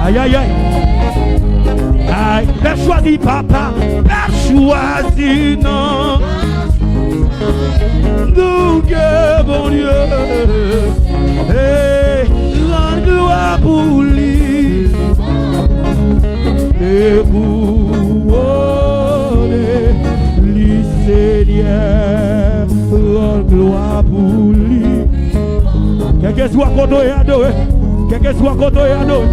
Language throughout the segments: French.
Aïe, aïe, aïe. Aïe, Père choisi papa, Père choisi non. Nous que bon Dieu, et la gloire pour lui, et pour lui Seigneur, la gloire pour lui. Quel que soit qu'on doit adorer, quel que soit qu'on doit adorer.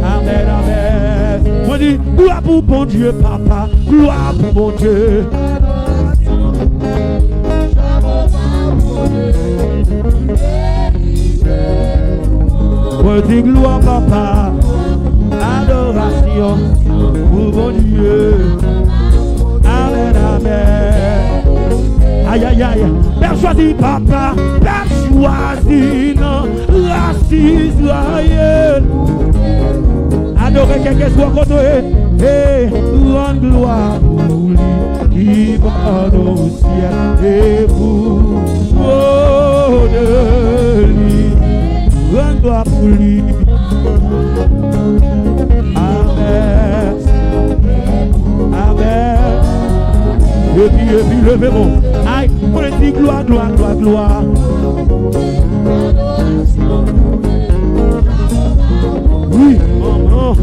Amen, amen. Moi dis, gloire pour bon Dieu, papa, gloire pour bon Dieu. Moi dis, gloire, papa, adoration pour bon Dieu. Amen, amen. Aïe, aïe, aïe. Père choisi, papa, Père choisi, non, raciste, Israël. Adorer quelque chose qu'on doit et rendre gloire pour lui qui va au ciel et pour de lui rendre gloire pour lui. Amen. Amen. Et puis levez-moi. Aïe, on dit gloire, gloire, gloire, gloire. Oui, maman.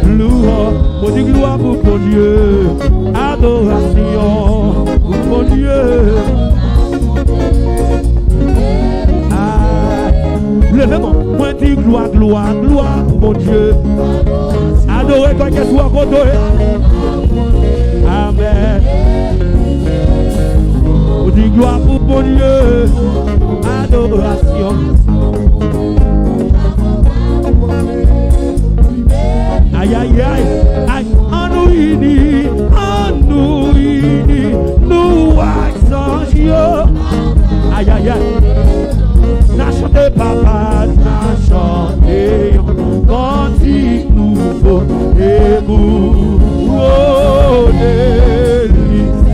Gloire, on dit gloire pour mon Dieu. Adoration pour mon Dieu. Levez-moi, moi dis gloire, gloire, gloire pour mon Dieu. Adorez quoi que soit côté. Amen. On dit gloire pour mon Dieu. Adoration. Aïe, aïe, aïe, aïe, en nous unis, nous accents. Aïe, aïe, aïe, n'a chanté papa, n'a chanté, cantique nouveau, et vous,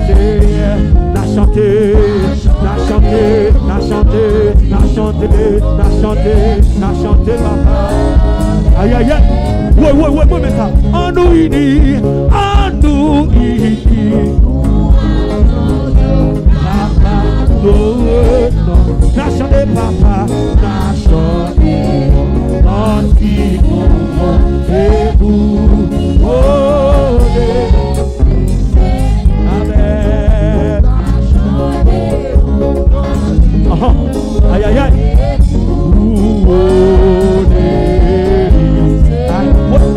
Seigneur, n'a chanté, n'a chanté, n'a chanté, n'a chanté, n'a chanté, n'a chanté papa. Aïe, aïe, aïe. Ouais, mais ça. En nous unis, papa, n'a chanté papa, n'a chanté, cantique nouveau, et vous, amen. Aïe, aïe, aïe.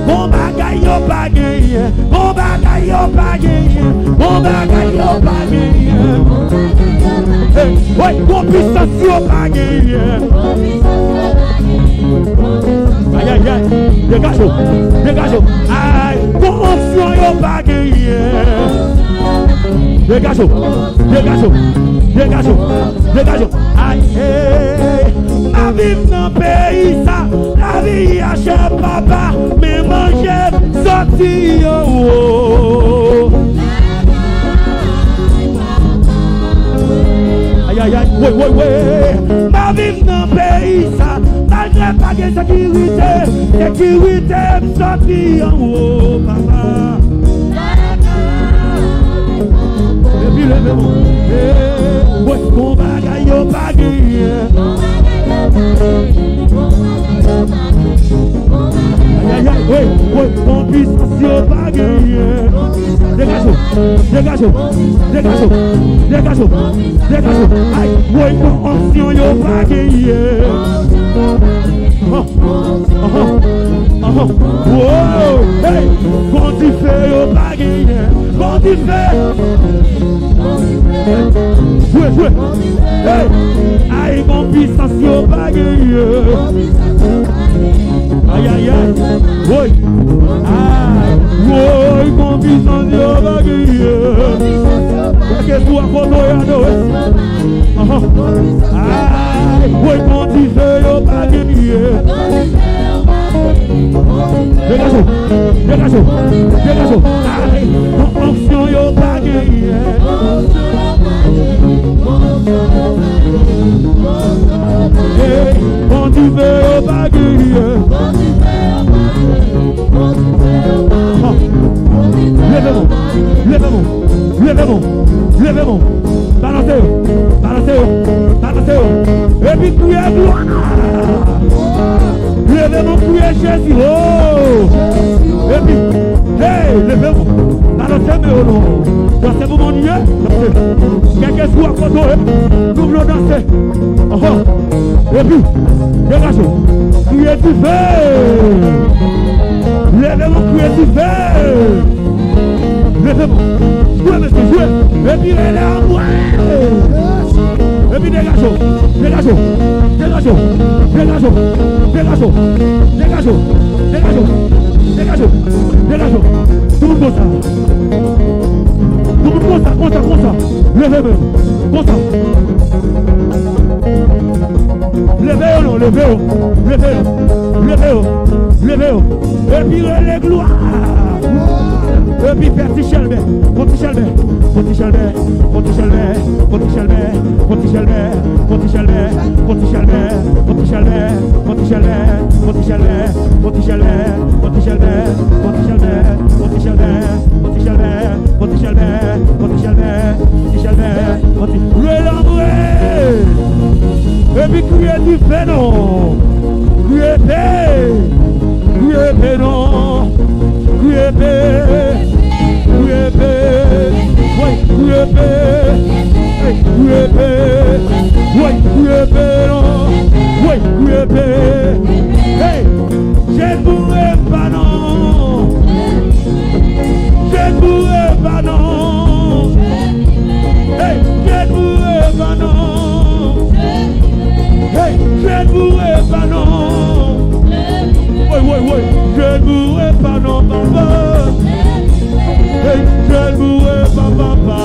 Bon bagay yo pa gagné, bon bagay yo pa gagné, bon bagay yo pa gagné. Ouais, bon puissance yo pa gagné. Aïe, aïe, aïe, dégage. Aïe, bon onction yo pa gagné. Dégage. Aïe, ma vie dans le pays, ça, la vie a cher papa, mais manger, sortir, oh. Aïe, aïe, aïe, ouais, ma vie dans le pays, ça, malgré pas de sécurité, sortir, oh, papa. Et puis levez-moi, ouais, mon bagay yo pa gagné. Aïe, aïe, aïe, ouais, mon puissance yo pa gagné. Dégage. Aïe, ouais, mon onction yo pa gagné. Wow, hey, quand tu fais yo pa gagné. Quand tu fais. Jouez. Hey, aïe, mon puissance yo pa gagné. Aïe, oui. Aïe, mon puissance yo pa gagné. Qu'est-ce que tu as aïe, oui, quand tu fais yo pa gagné. Dégage. Aïe, mon onction yo pa gagné. Quand tu veux au baguette, nous danser. Et puis, dégagez. Criez du feu. Levez-vous, criez du feu. Levez-vous. Jouez, monsieur, jouez. Et puis, elle est en moi. Et puis, dégageons. Dégageons. Dégageons. Dégageons. Dégageons. Dégageons. Dégageons. Dégageons. Dégageons. Tout le monde comme ça. Tout le monde comme ça. Levez-vous. Comme ça. Levez-vous, levez-vous. Levez-vous. Levez-vous. Levez-vous. Et puis, les gloires. Et puis petit Chelbert, petit Chelbert, petit Chelbert, petit Chelbert, petit Chelbert, petit Chelbert, petit Chelbert, petit Chelbert, petit Chelbert, petit Chelbert, petit Chelbert, petit Chelbert, petit Chelbert, petit Chelbert, petit Chelbert, petit Chelbert, petit Chelbert, petit Chelbert, petit Chelbert, petit Loué l'envoyer. Et puis crier du fénon, crier paix, crier fénon, crier paix. Je ne pourrais pas non. Je ne pourrais pas non. Je ne pourrais pas non. Je ne pourrais pas non. Je ne pourrais pas non, papa. Je ne pourrais pas, papa.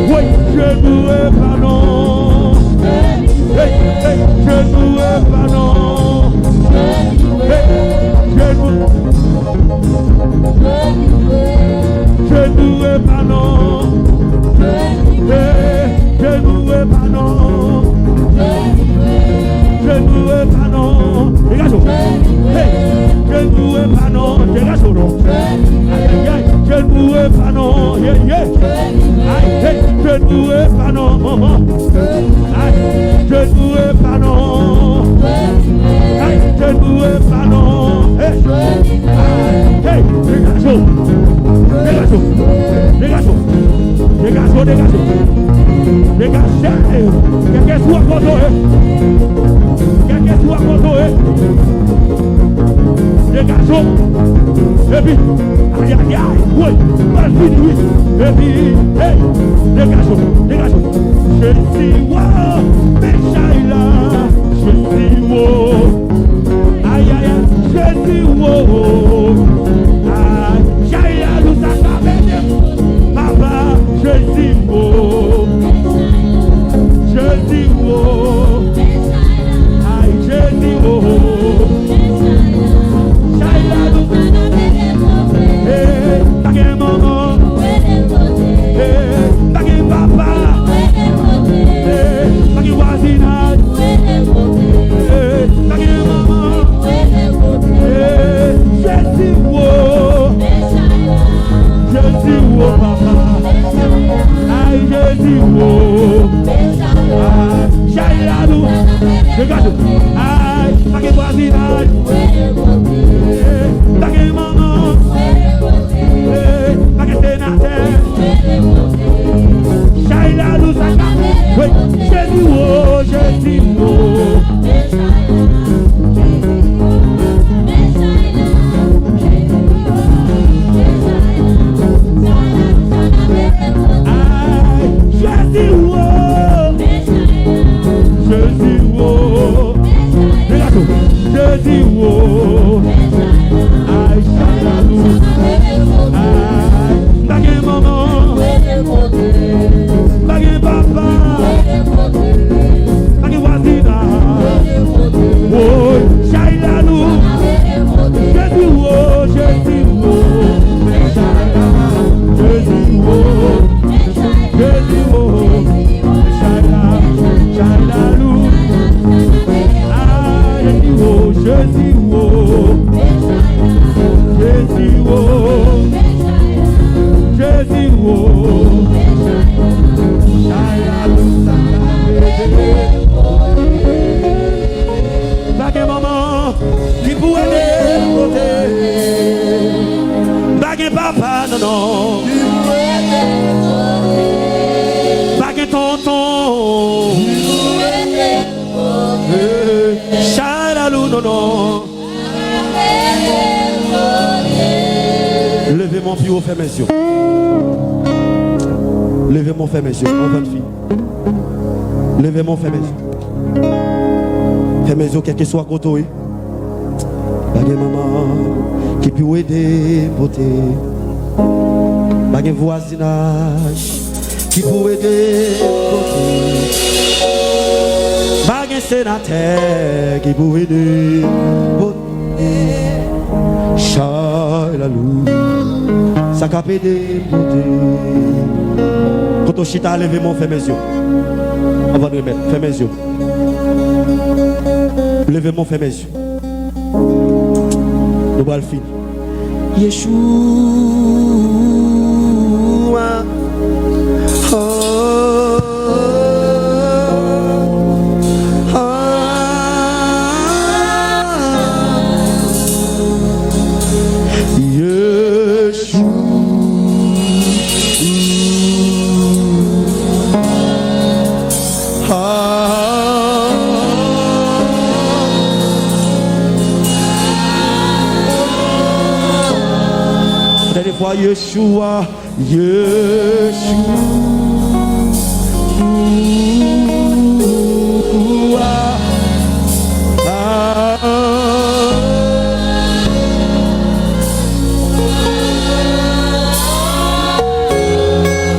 Oui, je ne pourrais pas non. Je ne pourrais pas non. Je ne pourrais pas non. Je ne pourrais pas non. Je ne pourrais pas non. Dégage. Je ne pourrais pas non. Dégage. Je ne pourrais pas non. Je ne pourrais pas non. Je ne pourrais pas non. Je ne pourrais pas non. Dégagez. Quelqu'un soit content. Quelqu'un soit content. Dégagez. Et puis, aïe, oui, pas le fini, oui. Et puis, hey, dégagez. Je suis wow, mais Shaila, je suis wow. Aïe, je suis wow. Aïe, Shaila nous a capé. Papa, je suis wow. Je suis wow. Aïe, je suis wow. Shaila nous a Bagay maman, bagay papa, bagay voisinage, bagay maman, je suis beau papa, aïe je suis beau, Shaila, regarde, aïe bagay voisinage, bagay maman. Shaila nous a capé. Oui, je dis oh. Bagay papa, bagay voisinage. non. Chalalou non non. Levez mon pied au fait mes yeux. Levez mon fait mes yeux, en votre fille. Levez mon fait mes yeux. Fait mes yeux, quel que soit côté. Bagay maman qui peut aider beauté. Bagay voisinage qui peut aider beauté. Bagay sénateur qui peut aider beauté. Chalalou, ça cap aider beauté. Quand on chita, levez mon fait mes yeux. On va nous remettre, fait mes yeux. Levez mon fait mes yeux. Nous allons finir. Yeshua. Oh, oh, Yeshua. Dernière fois, Yeshua, Yeshua.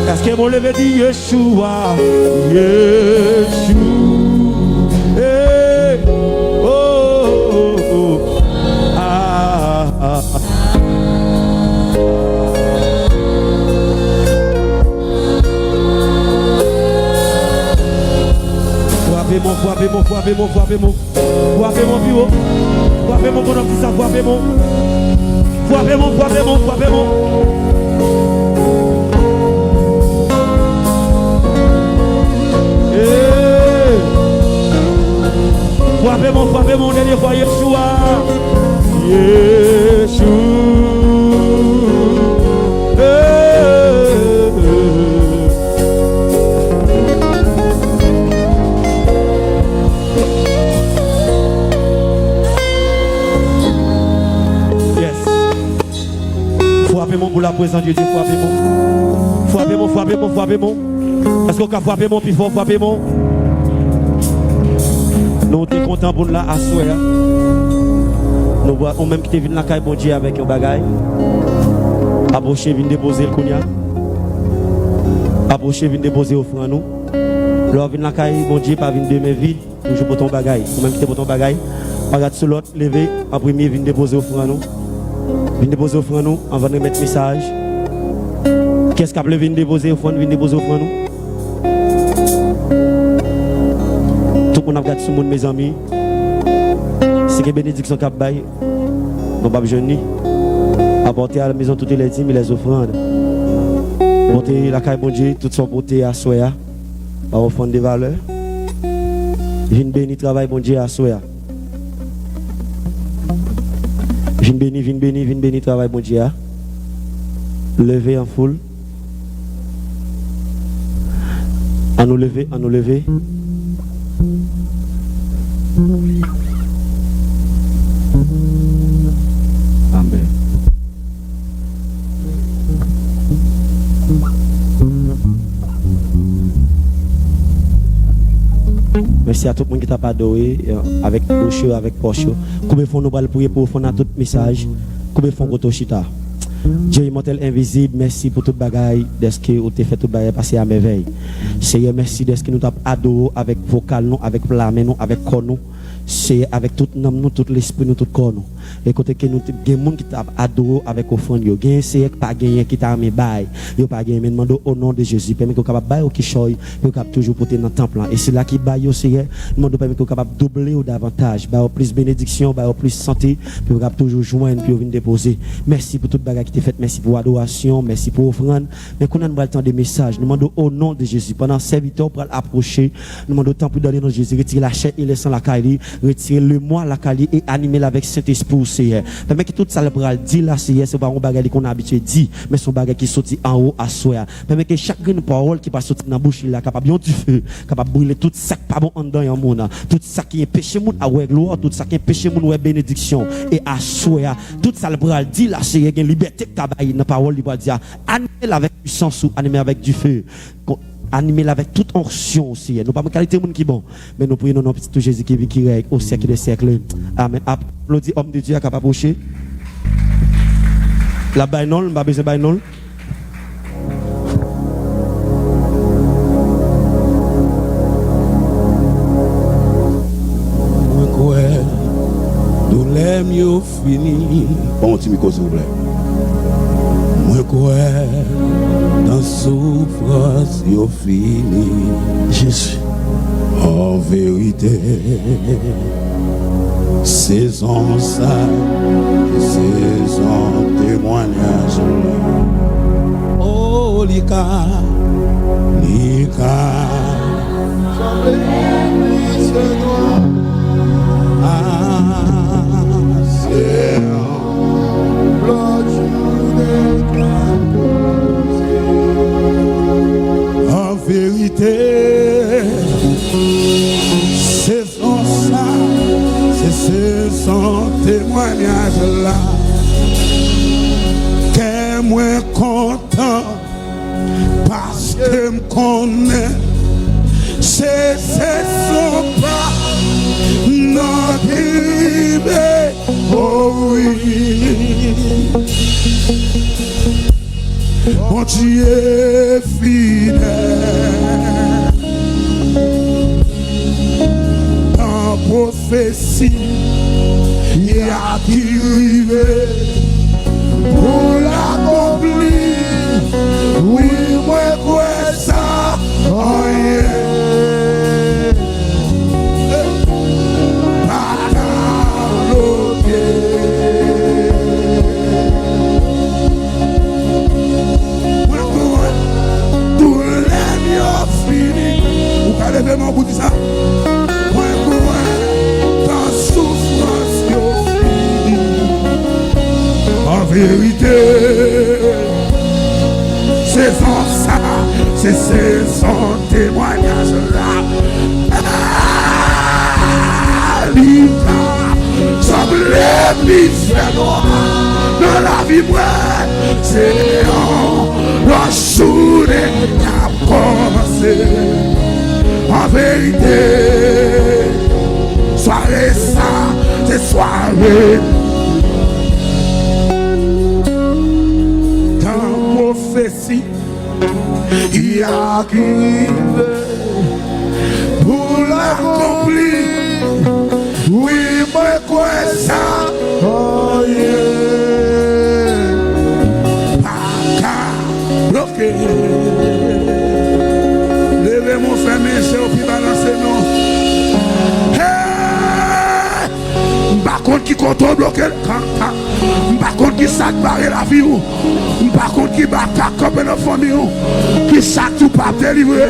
Est-ce que mon levé dit Yeshua, Yeshua? Hey, oh, oh, oh. Ah, ah, ah. Frappez mon bureau. Frappez mon bonhomme qui ça, frappez mon. Frappez mon dernier fois, Yeshua. Yeshua. Frappez-moi pour la présence de Dieu, frappez-moi. Est-ce qu'on peut frapper mon plus fort, frappez-moi? Nous sommes contents pour nous là, asseoir. Nous voyons même qui te venu la caille bon Dieu avec un bagage. Approchez, venez déposer le cognac. Approchez, venez déposer au front nous. Leur vient la caille bon Dieu, pas venir de mes vies, toujours pour ton bagage. Ou même qui te pour ton bagage. Regarde sur l'autre, levez, en premier, venez déposer au front nous. Venez déposer au front nous, on va nous mettre message. Qu'est-ce qu'a venir déposer au front, venez déposer au front nous. Tout le monde a regardé sur le monde, mes amis. C'est que bénédiction qu'a bail. Nous pas besoin ni apporter à la maison toutes les dîmes et les offrandes. Porter la caille bon Dieu, tout son porté à Soya, à offrande des valeurs. Viens bénir travail bon Dieu à Soya. Viens bénir travail bon Dieu. Lever en foule. À nous lever. Amen. Merci à tout le monde qui t'a adoré avec Porsche, avec Porsche. Combien de fois nous allons prier pour faire tout message? Combien de fois nous allons Dieu immortel invisible, merci pour toute bagaille d'est-ce que vous avez fait toute bagaille passer à merveille. Seigneur, merci d'est-ce que nous t'avons adoré avec vocal nous, avec flamme nous, avec corps nous. C'est avec tout nom nous, tout l'esprit nous, tout corps nous. Et côté que nous avons des gens qui t'ont adoré avec offrande, yo gain c'est pas gagner qui t'a mis bail, yo pas gagner mais demande au nom de Jésus, permet qu'on capable bail au qui choy, yo capable toujours porter dans temple et c'est là qui bail au Seigneur, demande permet qu'on capable doubler ou davantage, bail plus bénédiction, bail plus santé, puis on capable toujours joindre puis venir déposer. Merci pour toute bagarre qui t'est faite, merci pour adoration, merci pour offrande. Mais qu'on a le temps des messages, demande au nom de Jésus pendant serviteur pour approcher, demande autant pour donner dans Jésus, retirer la chair et laisser la caille, retirer le moi la cali et animer avec Saint-Esprit, Seigneur. Permet que tout ça le bras dit là, Seigneur, c'est pas un bagage qu'on a habitué dit, mais son bagage qui sorti en haut à soi. Permet que chaque parole qui passe sortir dans la bouche là, capable de du feu, capable de brûler tout ça pas bon en dedans en monde, tout ça qui est péché moun à ouais gloire, tout ça qui est péché moun ouais bénédiction et à soi. Tout ça le bras dit là, Seigneur, une liberté que tabaye dans la parole, il va dire animer avec puissance ou animer avec du feu. Animer avec toute onction aussi. Nous pas de qualité de monde qui bon, mais nous prions notre petit Jésus qui règne au siècle des siècles. Amen. Applaudis homme de Dieu qui a approché. La bainol, pas besoin bainol. Moi quoi, nous l'aimions fini. Bon, petit micro s'il vous plaît. Moi quoi, dans souffrance yo fini. Jésus. En vérité, saison ça, saison témoignage là. Oh Lika, c'est en vérité, c'est son ça, c'est son témoignage là, qu'est moins content parce que me connaît, c'est son pas, non arrivé, oh oui. Mon Dieu est fidèle. En prophétie, il y a qui arrivé pour l'accomplir. Oui, moi, quoi ça? Oh yeah. Levez mon bout de ça. Dans souffrance, en vérité, c'est son ça, c'est son témoignage là. Semble l'hémisphère noir dans la vie, c'est un jour qui a commencé. En vérité, soirée ça, c'est soirée. Dans prophétie, il y a qui pour l'accomplir. Oui, moi quoi ça? Oh yeah. Pas bloqué. Levez mon frère, c'est au plus balancer non. Par contre qui contrôle bloqué. Par contre qui sac barrer la vie. Par contre qui bat comme un enfant. Qui sac tout pas délivrer.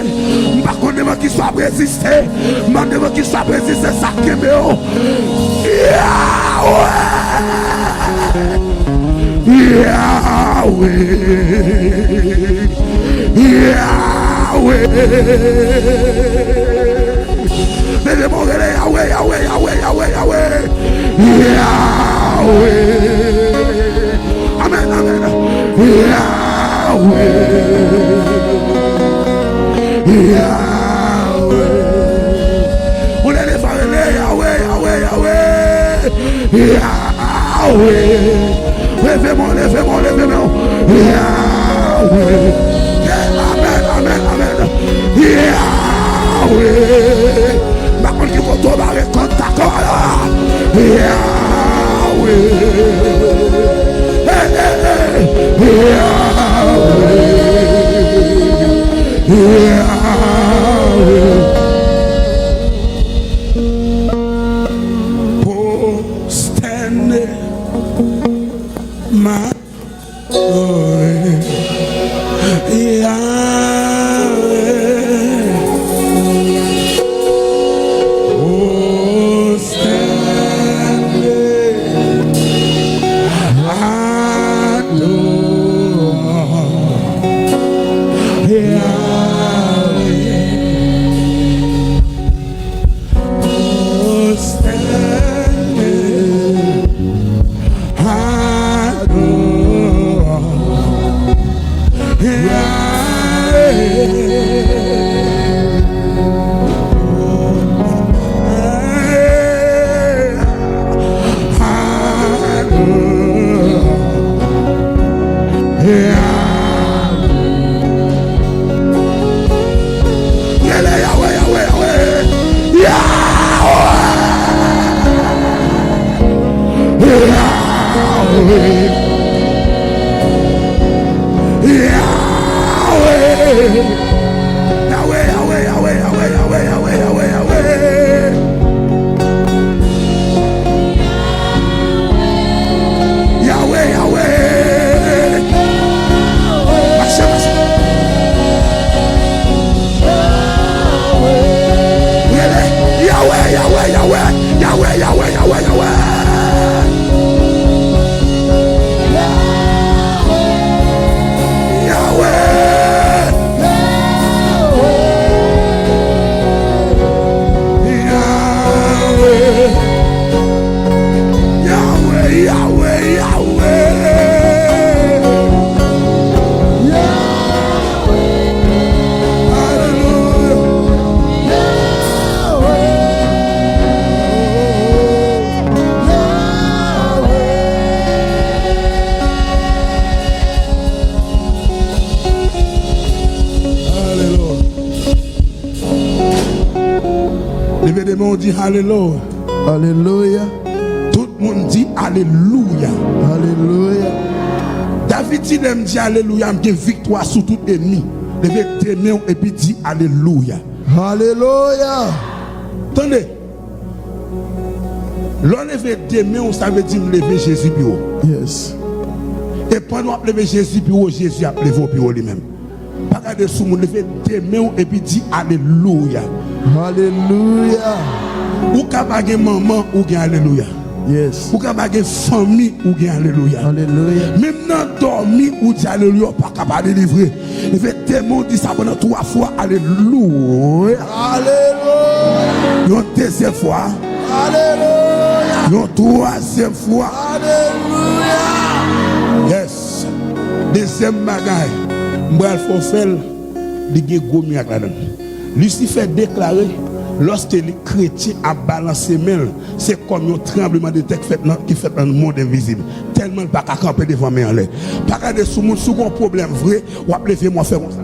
Par contre qui soit résisté. Demande qui soit résisté ça qui est mieux. Yahweh. Yahweh. Levez mon relais, Yahweh, Yahweh, Yahweh, Yahweh, Yahweh. Yahweh. Amen, amen. Yahweh. Yahweh. On est les frères, Yahweh, Yahweh, Yahweh. Yahweh. Levez-moi, levez-moi, levez-moi. Yahweh. Amen, amen, amen. Yahweh. Ma contre qui va tomber contact. Yahweh. Postene ma Yahweh. Levez des mains, on dit Alléluia. Alléluia. Tout le monde dit Alléluia. Alléluia. David dit Alléluia, j'ai victoire sur tout ennemi. Levez des mains et puis dit Alléluia. Alléluia. Attendez. L'enlever des mains, ça veut dire lever Jésus bureau. Yes. Et pendant que lever Jésus bureau, Jésus a levé au bureau lui-même. Pas regarder sous mon lever des mains et puis dit Alléluia. Alléluia. Ou ka bagay maman ou gen Alléluia. Yes. Ou ka bagay famille ou gen Alléluia. Alléluia. Même dans dormi ou dit Alléluia, pas capable de délivrer. Lever des mains, dit ça pendant 3 fois Alléluia. Alléluia. Une deuxième fois. Alléluia. Une troisième fois. Alléluia. Yes. Deuxième bagaille. M'bral faut faire li gen gros miracle là-dedans. Lucifer déclaré lorsque les chrétiens a balancé main, c'est comme un tremblement de terre qui fait dans le monde invisible. Tellement pas qu'à camper devant main en l'air. Pas qu'à des sous monde sous un problème vrai, ou appeler moi faire comme ça.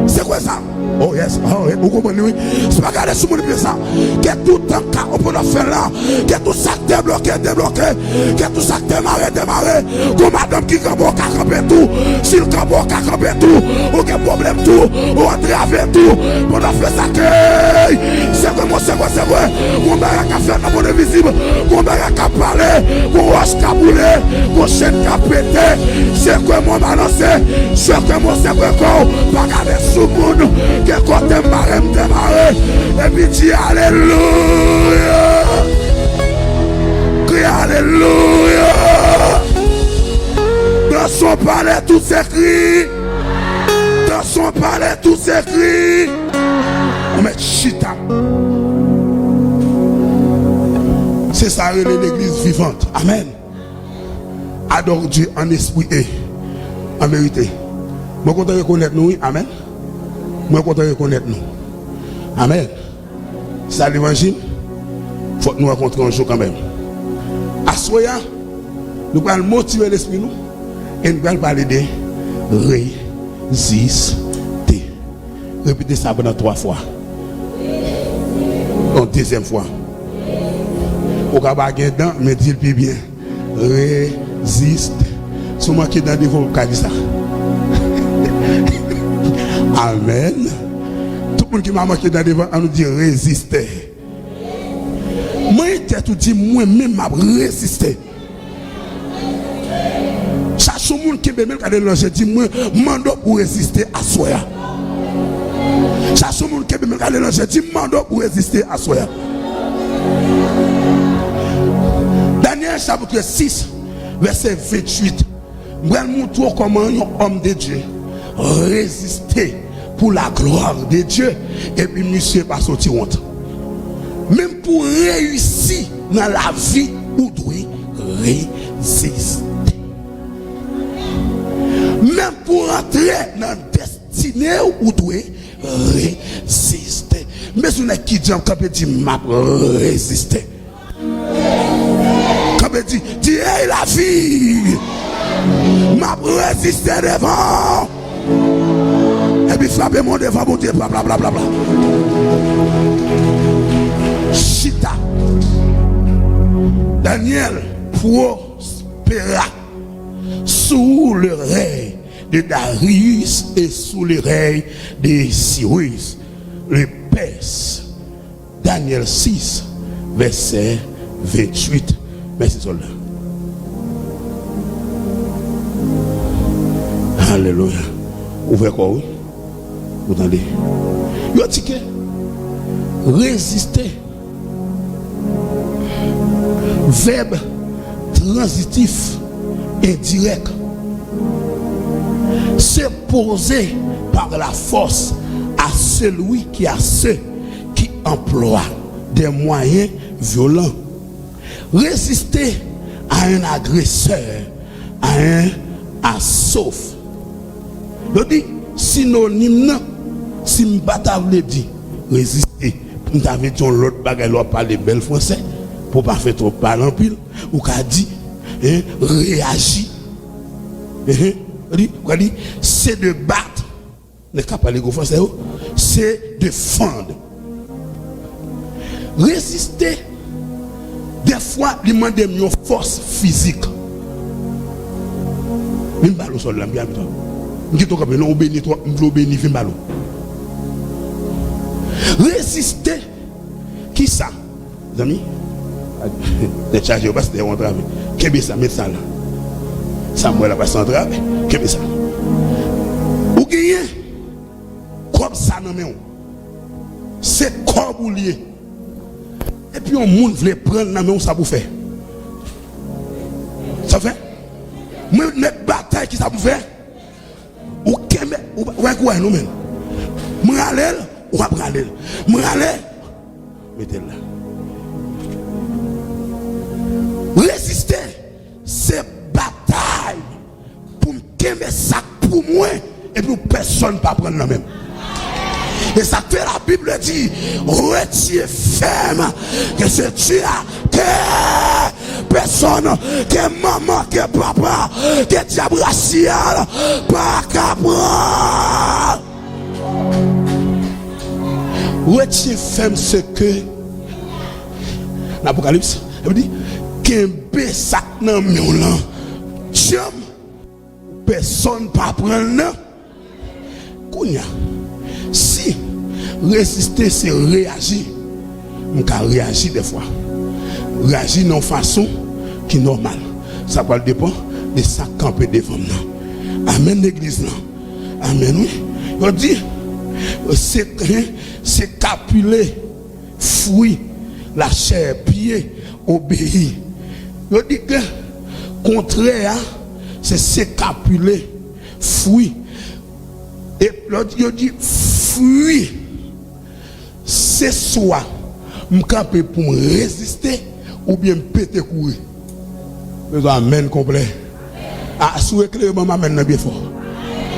C'est quoi ça? Oh yes, oh yes, vous comprenez, oui. C'est pas garder sous mon pied ça. Que tout en cas, on peut le faire là. Que tout ça débloqué. Que tout ça démarré. Comme madame qui campe au camper tout. Si le campe au camper tout, aucun problème tout. On entrave tout. On a fait ça que. C'est quoi. On va à faire dans le monde invisible. On va à parler. On va à bouler. On chaîne à péter. C'est quoi mon balancer. C'est quoi mon c'est quoi. Pas garder sous monde. Que côté marème démarré et puis dis Alléluia. Crie Alléluia. Dans son palais tout s'écrit. Dans son palais tout s'écrit. On met chita. C'est ça l'église vivante. Amen. Adore Dieu en esprit et en vérité. Moi content de reconnaître nous, amen. Moi content de reconnaître nous. Amen. Ça l'évangile. Il faut que nous rencontrions un jour quand même. À Soya, nous allons motiver l'esprit nous et nous allons parler de résister. Répétez ça pendant 3 fois. En deuxième fois. Au cas dedans, mais dis le plus bien. Résiste. Si vous qui dans des vous dit ça. Amen. Tout le monde qui m'a marqué dans devant, on nous dit résister. Moi, j'ai tout dit, moi-même, m'a résisté. Chaque monde qui veut même garder le dit, moi, mando pour résister à soi. Chaque monde qui veut même garder le dit, mando pour résister à soi. Daniel chapitre 6, verset 28. Je vais montrer comment un homme de Dieu résister pour la gloire de Dieu et puis monsieur pas sortir honte. Même pour réussir dans la vie, vous devez résister. Même pour entrer dans la destinée, vous devez résister. Mais si vous n'êtes qui dit, quand vous dites, m'a résister. Quand vous dites, hey la vie, m'a résister devant. Et puis frapper mon devant, mon Dieu, blablabla. Chita. Daniel prospéra sous le règne de Darius et sous le règne de Cyrus, le Perse. Daniel 6, verset 28. Merci, soldat. Alléluia. Ouvrez quoi, oui? Vous entendez? Vous avez dit résister. Verbe transitif indirect. Se poser par la force à celui qui a ceux qui emploient des moyens violents. Résister à un agresseur, à un assaut. Je dis synonyme, si je ne dis résister, nous avons dit l'autre bagaille, l'autre parler bel français, pour ne pas faire trop parler en pile, ou qu'a dit réagir. C'est de battre, ne pas parler gros français, c'est défendre. Résister, des fois, il demande une force physique. Même ballon sur la bien. Résister, qui ça? Les amis, les chargés, parce que c'est un travail. Qu'est-ce que ça? Mettez ça là. Samuel a passé un travail. Qu'est-ce que ça? Ou gagnez comme ça non mais c'est comme ou lié. Et puis on monde veut prendre dans mais ça pour faire. Ça fait? Mais une bataille qui ça pour faire? Ou kembe ou quoi nous même. M'ralel ou pas ralel. M'ralel mettez là. Résister c'est bataille pour me kembe ça pour moi et puis personne pas prendre la même. Et ça fait la Bible dit retire ferme que c'est Dieu que personne que maman que papa que diable racial pas capable. Retire ferme ce que l'Apocalypse il dit kembe ça nan mion là jam personne pas prendre kounya. Si résister c'est réagir, on peut réagir des fois. Réagir d'une façon qui est normale. Ça va dépendre de ça camper devant nous. Amen l'église là. Amen oui. On dit c'est capuler, fruit, la chair, pied, obéir. On dit que contraire c'est s'écapuler, fruit. Et l'autre dit fuir. C'est soit m'camper pour me résister ou bien me péter courir. Amen complet. Ah souhaite que maman amène bien fort.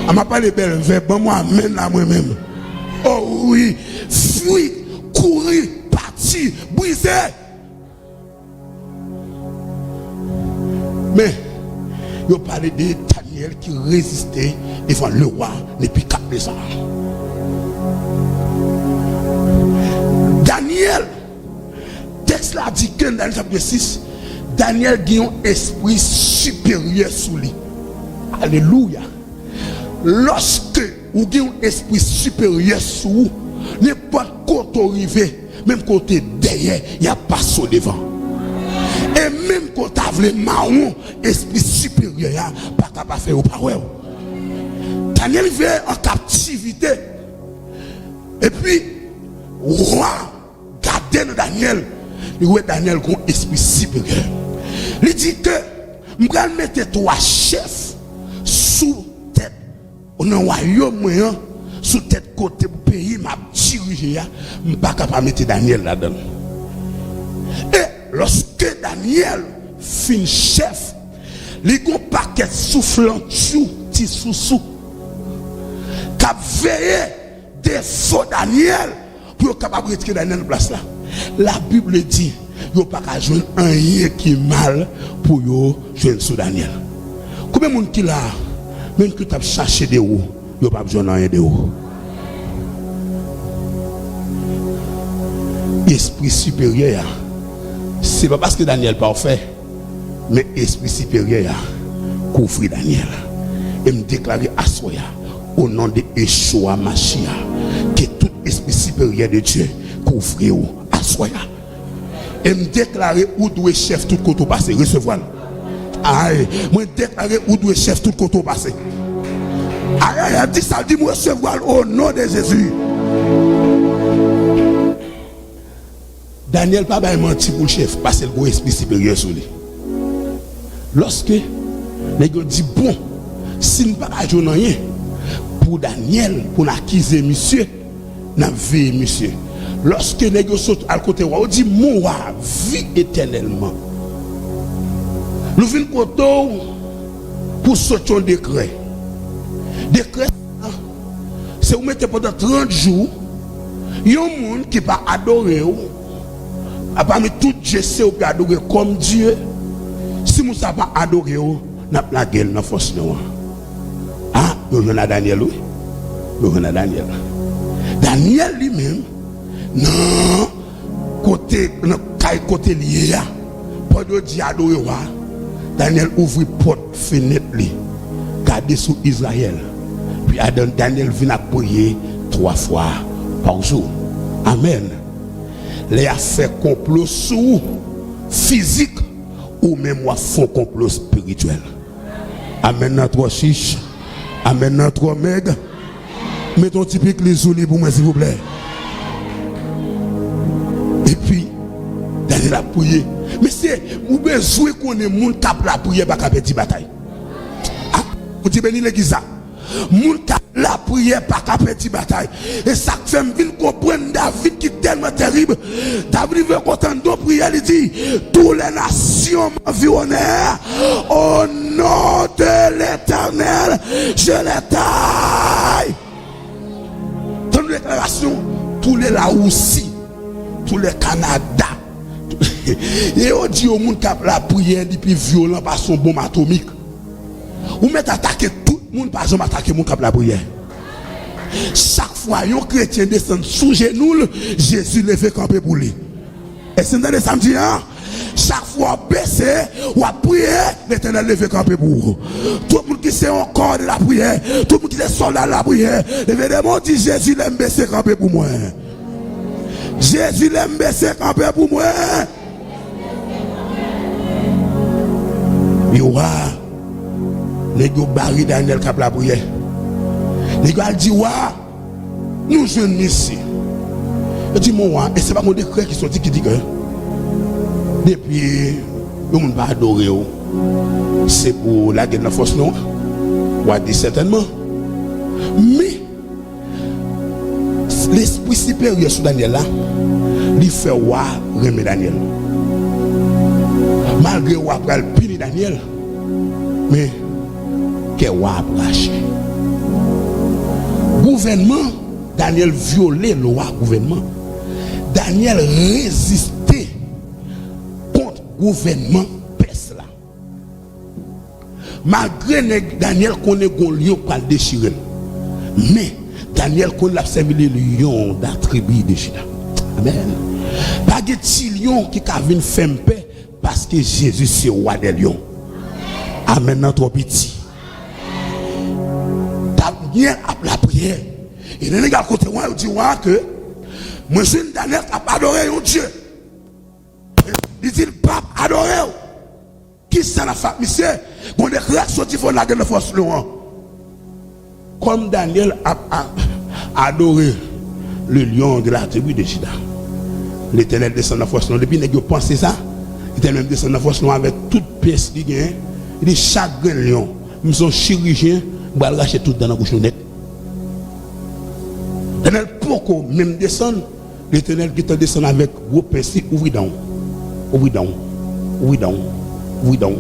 On m'a parlé belle verbe moi amène là moi-même. Oh oui, fuir, courir, partir, briser. Mais il parlait de Daniel qui résistait devant le roi depuis 4 ans. Daniel, texte là dit que dans le chapitre 6, Daniel a un esprit supérieur sous lui. Alléluia. Lorsque vous avez un esprit supérieur sous vous, n'importe côté arrivé, même côté derrière, il n'y a pas sur devant. Et même quand tu as le marron, esprit supérieur, pas capable de faire au parole. Daniel vient en captivité. Et puis, roi, gardez Daniel. Il voit Daniel comme esprit supérieur. Il dit que, je vais mettre 3 chefs sous tête, au royaume, sous tête côté du pays, m'a dirigé, je ne suis pas capable de mettre Daniel là-dedans. Et lorsque Daniel fin chef, il y a un paquet soufflant petit sous qui a veillé des faux Daniel pour capable de retirer Daniel de place là. La Bible dit il n'y a pas qu'à joindre un rien qui est mal pour joindre sous Daniel. Combien de monde qui là, même que tu as cherché de haut, il n'y a pas besoin de rien de haut. Esprit supérieur, c'est pas parce que Daniel parfait, mais esprit supérieur couvre Daniel. Et me déclarer à Soya au nom de Yeshua Mashiach que tout esprit supérieur de Dieu couvre à Soya. Et me déclarer où doit chef tout côté passer recevoir. Aïe, moi déclarer où doit chef tout côté passer. Aïe, aïe, dit ça dit moi recevoir au nom de Jésus. Daniel pas menti pour le chef parce que le esprit supérieur sur lui. Lorsque les gars dit bon, si nous pas jouer rien pour Daniel pour l'accuser monsieur, n'a vie monsieur. Lorsque les gars sautent à côté roi, on dit mon roi vit éternellement. Nous venons pour sortir un décret. Décret c'est vous mettez pendant 30 jours, il y a un monde qui va adorer parmi tout Dieu c'est ou adorer comme Dieu. Si nous ne savons pas adorer, nous avons la gueule dans la force. Ah, nous venons à Daniel, oui. Nous venons à Daniel. Daniel lui-même, non, côté lié, pendant dit adorer, Daniel ouvre porte fenêtre, garder sous Israël. Puis Daniel vient prier 3 fois par jour. Amen. Les a fait complot sous physique ou même font complot spirituel. Amen notre chiche. Amen notre meg. Mettons typique les oulis pour moi s'il vous plaît. Et puis Daniel a prié. Mais c'est vous besoin qu'on ait moun cap la prière pas petit bataille. Ah, vous dites béni l'église. Moun cap la prière pas petit bataille. Et ça fait me comprendre David qui est tellement terrible. David veut qu'entendre prière, il dit toutes les nations m'environnèrent au nom de l'Éternel, je les taille. Dans déclaration, tous les Laoussi, tous les Canada. Et on dit au monde qui a la prière depuis violent par son bombe atomique. Ou met attaquer tout le monde par exemple attaquer mon qui a la prière. Chaque fois un chrétien descend sous genoux, Jésus levé camper pour lui. Et c'est dans le samedi hein? Chaque fois baissé ou à prier, l'Éternel levé camper pour vous. Tout le monde qui sait encore de la prière, tout le monde qui est soldat de la prière, évidemment dit Jésus l'aime baisser camper pour moi. Jésus l'aime baisser camper pour moi. Il y aura les gars barri Daniel qui a la prière. Les gars disent nous jeunes ici. Je dis moi et c'est pas mon décret qui sont dit qui dit que depuis le monde va adorer c'est pour la guerre de la force non. On dit certainement. Mais l'esprit supérieur sur Daniel là, il fait remettre Daniel. Malgré wa pral puni Daniel, mais que wa lâché. Gouvernement, Daniel violait loi gouvernement. Daniel résistait contre gouvernement perse là. Malgré Daniel connaît gon lion pour le déchirer. Mais Daniel connaît la servi le lion de la tribu de Juda. Amen. Pas de petit lion qui a venir faire paix parce que Jésus c'est roi des lions. Amen notre petit. Daniel a la prière. Et les gars côté moi dit que moi je Daniel a adoré un Dieu. Il dit le pape adoré. Qui ça la famille monsieur? Bon des réactions qui font la guerre de force loin. Comme Daniel a adoré le lion de la tribu de Juda. L'Éternel descend dans la force. Depuis que vous pensez ça, l'Éternel descend dans la force avec toute pièce qui gagne. Il dit chaque lion, nous sommes chirurgiens, nous allons racheter tout dans la bouche net. L'Éternel, pourquoi même descendre, l'Éternel qui te descend avec gros pinceau, ouvre down. Ouvre down. Ouvre down. Ouvre down.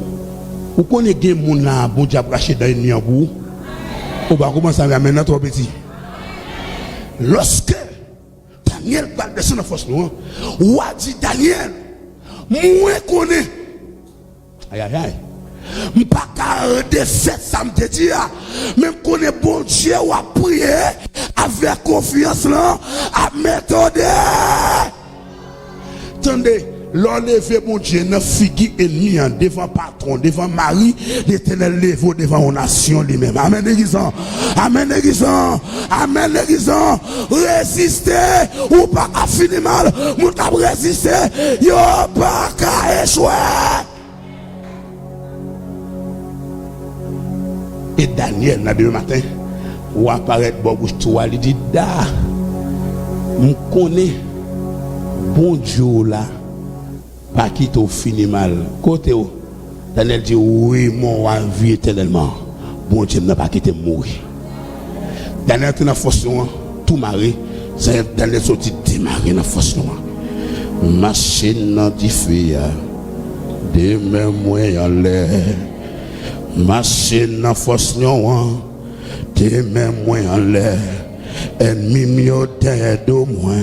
Vous connaissez des gens là, bon Dieu, racheter dans une boue. On va commencer à ramener notre petit. Lorsque Daniel va descendre dans la force, ou a dit Daniel, moi connais. Aïe aïe aïe. Je pas de fait ça me dit même connais bon Dieu ou à prier avec confiance là à méthode. Attendez, l'enlever mon Dieu n'a figu ennemi devant patron, devant mari, l'Éternel lève devant une nation lui-même. Amen l'église. Amen l'église. Amen l'église. Résister ou pas à finir mal, mon cap résister, yo pas qu'à échouer. Et Daniel, dans le matin, ou apparaît bon bouche toi, il dit da, me connais bon Dieu là, pas qui t'a fini mal. Côté où Daniel dit oui, mon vie éternellement. Bon Dieu n'a pas quitté mourir. Daniel était dans la force tout maré. Daniel sorti démarrer dans la force noire. Machine dit fille, de même en l'air. Machine en force noire, de même en l'air. Ennemi mieux de moi,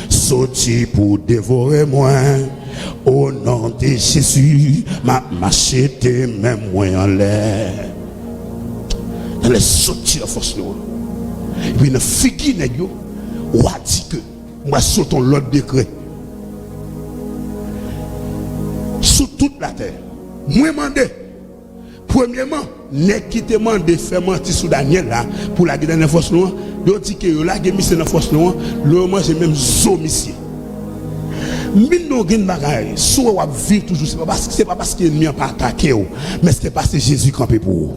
sorti pour dévorer moi. Au nom de Jésus, ma machette même moi en l'air. Elle est sortie en force noire. Et puis une figure ou a dit que moi sautons l'autre décret sur toute la terre. Moi demandé premièrement, n'est qui te demande faire mentir sur Daniel là pour la guerre dans force noire, il dit que la guerre mission dans force noire, le mange même zomicie. Mais nous gagne bagaille, soit on vivre toujours c'est pas parce que l'ennemi n'a pas attaqué mais c'est parce que Jésus campé pour vous.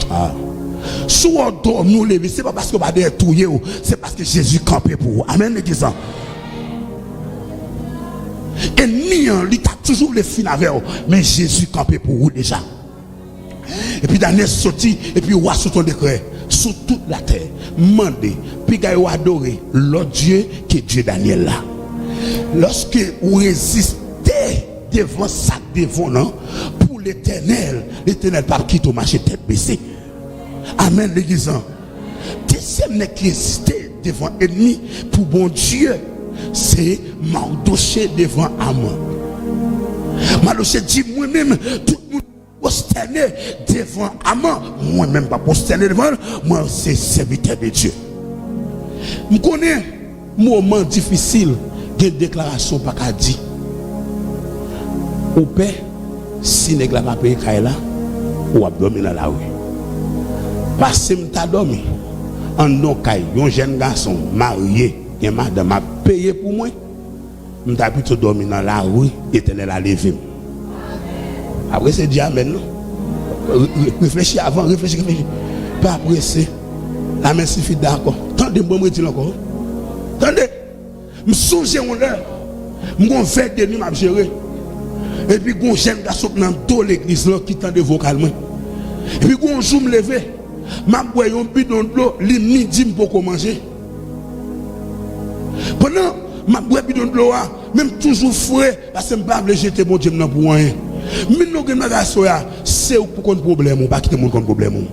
Ah. Soit on dort nous lever, c'est pas parce qu'on va derrière touyer, c'est parce que Jésus campé pour vous. Amen l'église. Et ni il a toujours les fins avec vous, mais Jésus campé pour vous déjà. Et puis Daniel sorti et puis roi sous ton décret sur toute la terre, mandé, puis gagne adorer l'autre Dieu qui est Dieu Daniel là. Lorsque vous résistez devant ça devant non pour l'Éternel pas quitte au marché tête baissée. Amen l'église. Deuxième n'est qui résistait devant ennemi pour bon Dieu, c'est Mardoché devant Amon. Mardoché dit moi-même tout le monde prosterné devant Amon, moi-même pas prosterné devant, moi c'est serviteur de Dieu. Je connais moment difficile, des déclarations pas qu'à dire. Au père, si n'est pas payé là, ou abdomen dans la rue. Parce que m'ta dormi en non kay, un jeune garçon marié, et madame a payé pour moi. M'ta plutôt dormi dans la rue, Éternel a levé. Après c'est dit amen non. Réfléchis avant, réfléchis. Pas pressé. La main suffit d'accord. Tendez moi me dire encore. Tendez. Me songer on là. M'gon fait de nuit m'a gérer. Et puis gon jeune garçon dans dos l'église là qui tendait vocalement. Et puis gon jour me lever. M'a boire un bidon de l'eau, li midi pour manger. Pendant m'a boire bidon de l'eau, même toujours frais parce que m'pa vle jeter mon Dieu dans pour rien. Mais nous gen magaso ya, c'est pour qu'on problème ou pas quitter mon problème.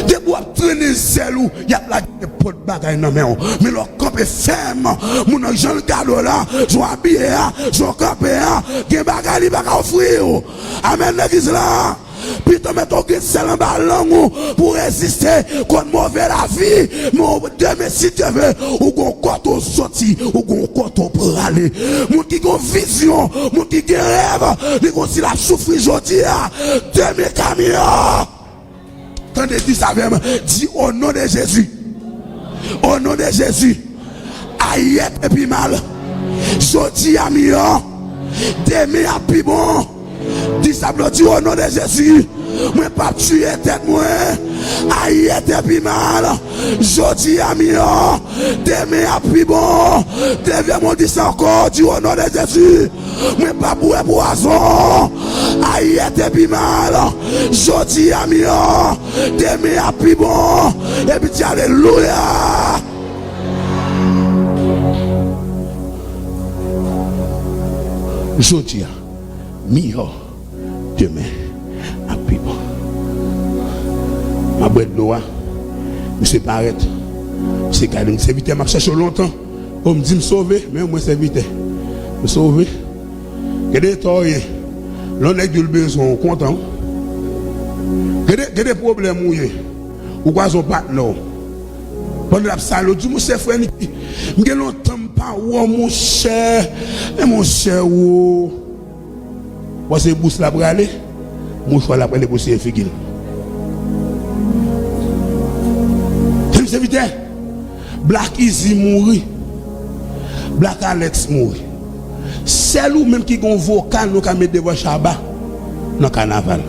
De bois traîner sel ou y a la pot bagaille dans main mais leur camp est ferme mon Jean le cadeau là je habillé je campé gen bagaille li pas offrir amen l'église là puis tu mets ton sel en ballon pour résister contre mauvais la vie mais si tu veux ou gon côté sorti ou gon côté pour aller mon qui gon vision mon qui rêve li gon si la souffrir aujourd'hui de mes camions. Tendez dit ça même, dit au nom de Jésus. Au nom de Jésus. Aïe et puis mal. Jodi à mieux. Demain à plus bon. Dis ça dit au nom de Jésus. Moi pas tuer tête moi. Aïe et puis mal. Jodi à mieux. Demain à plus bon. Devez moi dire ça encore. Dis au nom de Jésus. Moi pas boire poison. Aïe et puis mal. Jodi à mieux. Demain à plus bon. Et puis dis alléluia. Jodi à mieux. Demain à plus bon. Ma boîte de l'eau, monsieur paraît. C'est quand même serviteur m'a cherché longtemps. On me dit me sauver, mais moi serviteur. Me sauver. Que des torts, l'on est du besoin content. Que des problèmes ou quoi son partenaire. Pendant la salle, du mon cher frère, je longtemps pas mon cher, et mon cher ou. Moi c'est bousse la pour aller, mon choix la pour aller pour se figuer. Serviteur, Black Easy mourit, Black Alex mourit. C'est nous même qui ont vocal nous mettre devant Chaba dans le carnaval.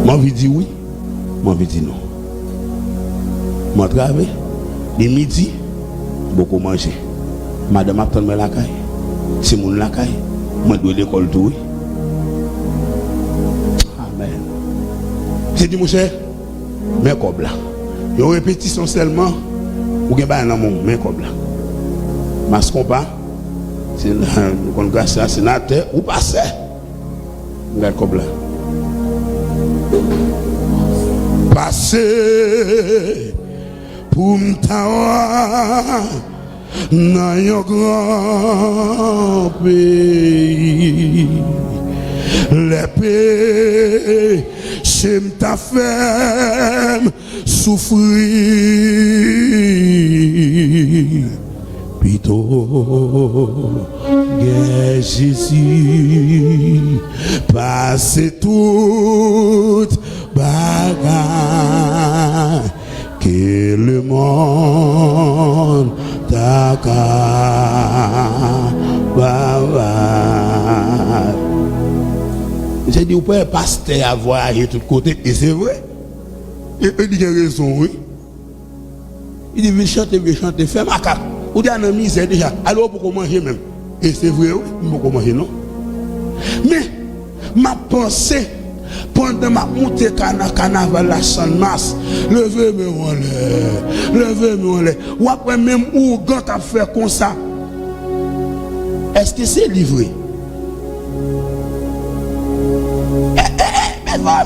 Moi je dis oui, moi je dis non. Moi travaille, de midi, beaucoup manger. Madame attend me la caille, c'est mon la caille, moi dois l'école tout. J'ai dit mon cher, mais comme là, il y a une répétition seulement, ou bien un amour, mais comme là. Mas combat, c'est le congrès sénateur ou passé. Regarde comme là. Passé pour m'tawa dans un grand pays. Les péché m'a fait souffrir. Plutôt, Jésus, passez toute bagarre que le monde t'a j'ai dit, vous pouvez pasteur à voyager de tous côtés, et c'est vrai. Il dit, il a raison, oui. Il dit, viens chanter, fais ma carte. Vous dites, un ami, c'est déjà, alors pour manger même. Et c'est vrai, oui, pour manger, non. Mais, ma pensée, pendant ma montée carnaval la San Mas, levez-moi en l'air. Ou après même où quand a fait comme ça, est-ce que c'est livré?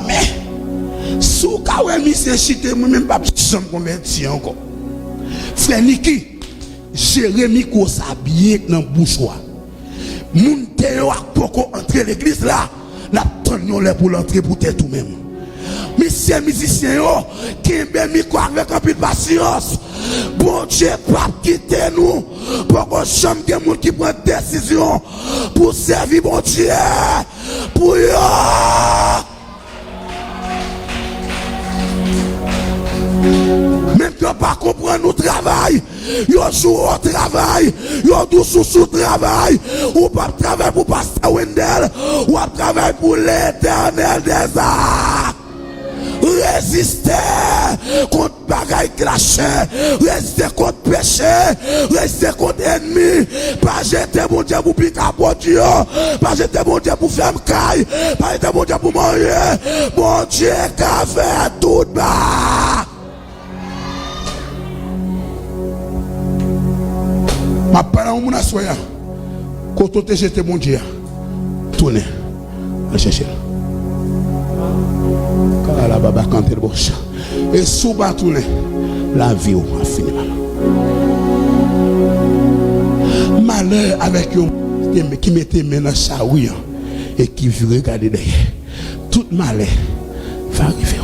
Mais sous Kawemi c'est chité, moi-même pas chambre converti encore. Frère Niki, Jérémie ko s'habiller dans bouchoir. Moun te yo ak poko entrer l'église là, n'a tonnon là pour l'entrer pour te tout même. Monsieur musicien yo, qui ben micro avec un peu de patience. Bon Dieu pas quitter nous pour qu'on chambre des monde qui prend décision pour servir bon Dieu. Pour yo. Même que pas comprendre nous travail, yo joue au travail, yo douce sous travail, ou pas travail pour Pasteur Wendel, ou pas travail pour l'Éternel des arts. Résister contre bagaille clashé, résister contre péché, résister contre ennemi, pas jeter mon Dieu pour piquer à bon Dieu, pas jeter mon Dieu pour faire caille, pas jeter mon Dieu pour manger, mon Dieu qui a fait tout bas. Ma parole mon assoya. Quand tu te jeté mon Dieu, tournez, allez chercher. Car la baba quand elle bouche. Et sous bas tourner, la vie a fini. Malheur avec eux qui mettait main dans sa oui et qui veut regarder derrière. Tout malheur va arriver.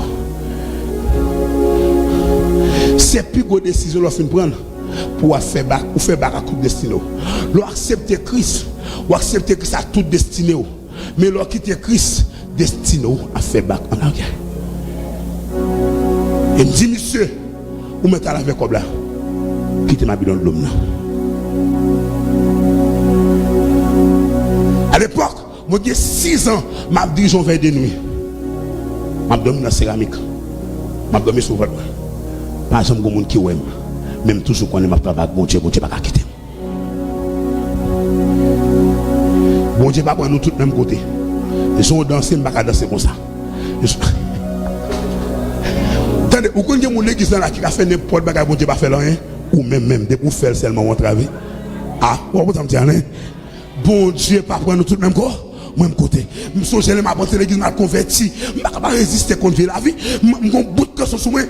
C'est plus grande décision qu'on prendre. Pour faire bac ou faire bac à toute destinée. L'on accepter Christ, ou accepter Christ à toute destinée. Mais l'on quitter Christ, destiné à faire bac en arrière. Et me dit, monsieur, vous mettez à la veille comme là, quittez ma bidon de l'homme. À l'époque, moi j'ai 6 ans, m'a dirigé vers des nuits. M'a dormi dans la céramique. M'a dormi sur votre. Par exemple, il y a des gens qui aiment. Même toujours quand on m'a travaillé, bon Dieu pas quitter. Bon Dieu pas prendre nous tous même côté. Ils sont dansés, mais pas danser comme ça. Attendez, vous connaissez mon église là qui a fait n'importe quoi, bon Dieu pas fait rien, ou même de pour faire seulement mon travail. Ah, vous me dire rien. Bon Dieu pas prendre nous tous même corps. Même côté, je suis allé m'apporter l'église, m'a converti, je ne peux pas résister contre la vie. Je suis bout de cœur sur moi,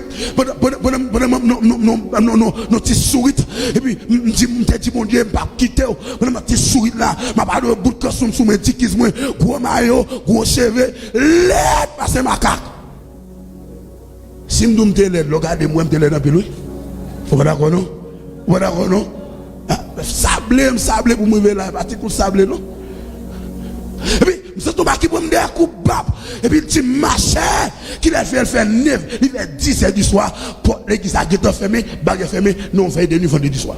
non, petit sourire. Et puis, je me dis, mon Dieu, je ne vais pas quitter. Je me petit sourire là, je pas de bout de cœur sur moi, petit moi, gros maillot, gros cheveux, l'aide, passer ma carte. Si je me dis, regardez-moi, je me dis, dans le vous êtes d'accord, non? Vous êtes d'accord, non? Sablé pour me lever là, parti pour sablé, non? Et puis, je tombe qui pour me dire un coup bap. Et puis, il dit, machin, qu'il a fait 9, il fait 10 heures du soir, pour l'église a été fermée, bague fermée, nous on fait des nuits vendredi soir.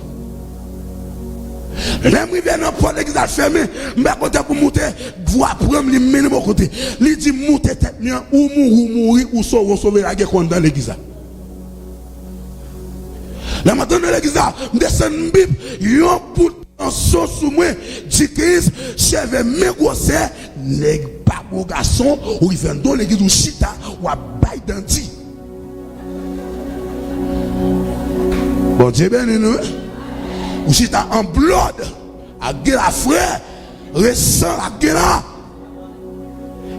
Même il vient dans pour l'église a fermé, mais côté pour monter, voir prendre les mener mon côté. Il dit, monter tête bien, ou mourir, ou sauver la guerre dans l'église. Là maintenant dans l'église, je descends une Bible, yon pour en sauce sous moi, dit Christ, chèvre mes gosses, les babou garçons, ou ils viennent dans l'église ou chita, ou à bail d'anti. Bon Dieu béni nous, ou chita en blood, à gueule à frère, récent à gueule.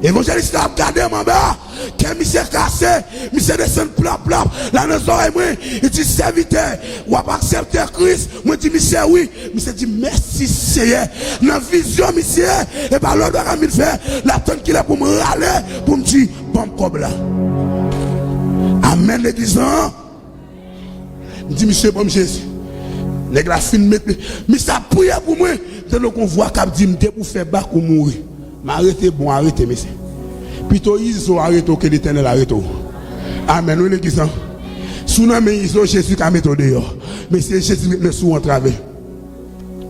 Évangéliste a regardé mon bas, Quand monsieur cassé, monsieur descend plan. Là, dans les oreilles, il dit serviteur, ou pas accepter Christ. Moi, je dis monsieur, oui. Monsieur dit merci, Seigneur. Dans la vision, monsieur, et par l'ordre de faire, la tonne qu'il a pour me râler, pour me dire, bon, comme là. Amen, l'église. Je dis, monsieur, bon, Jésus. Les gars, mais ça prie pour moi. Dès qu'on voit qu'il dit, pour faire bac ou mourir. Mais arrêtez, bon, arrêtez, monsieur. Plutôt, ils ont arrêté que l'Éternel arrête. Amen, nous, l'église. Sous nous, ils ont Jésus qui a mis dehors. Mais c'est Jésus qui met sous en travers.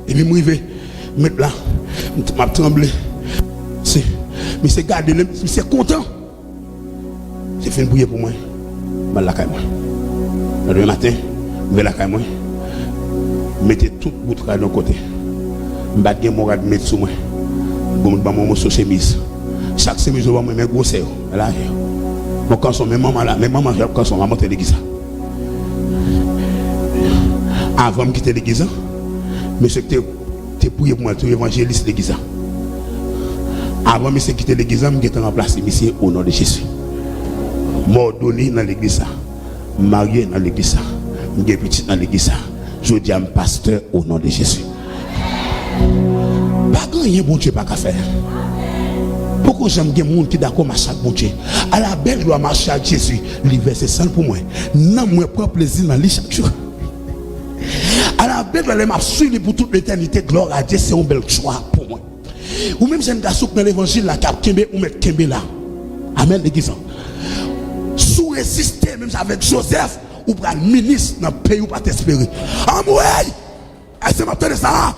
Et puis, je vais mettre là. Je vais trembler. Mais c'est gardé, c'est content. C'est fait prier pour moi. Je vais la caille moi. Le demain matin, je vais la caille moi. Mettez tout bout de travail de côté. Je vais mon rad mettre sous moi. Je vais mon chemise. Chaque chemise, je vais me mettre gros serre. Là, mon canson, mes mamans là, mes mamans, j'ai canson, maman monter l'église. Avant de quitter l'église, mais c'est que tu es prié pour moi, tu es évangéliste l'église. Avant de quitter l'église, je suis remplacé ici au nom de Jésus. Mort donné dans l'église, marié dans l'église, je suis petit dans l'église. Je dis à mon pasteur au nom de Jésus. Pas grand bon Dieu pas qu'à faire. Pourquoi j'aime des gens qui d'accord marcher avec bon Dieu? À la belle doit marcher avec Jésus. L'hiver c'est ça pour moi. Non, moi prends plaisir dans lui chaque jour. À la belle doit m'a suivre pour toute l'éternité. Gloire à Dieu, c'est un bel choix pour moi. Ou même j'ai un garçon dans l'évangile là, cap Kembe ou mettre Kembe là. Amen, l'église. Sous résister même avec Joseph ou pour un ministre dans le pays ou pas t'espérer. Amoué! Est-ce que vous ça?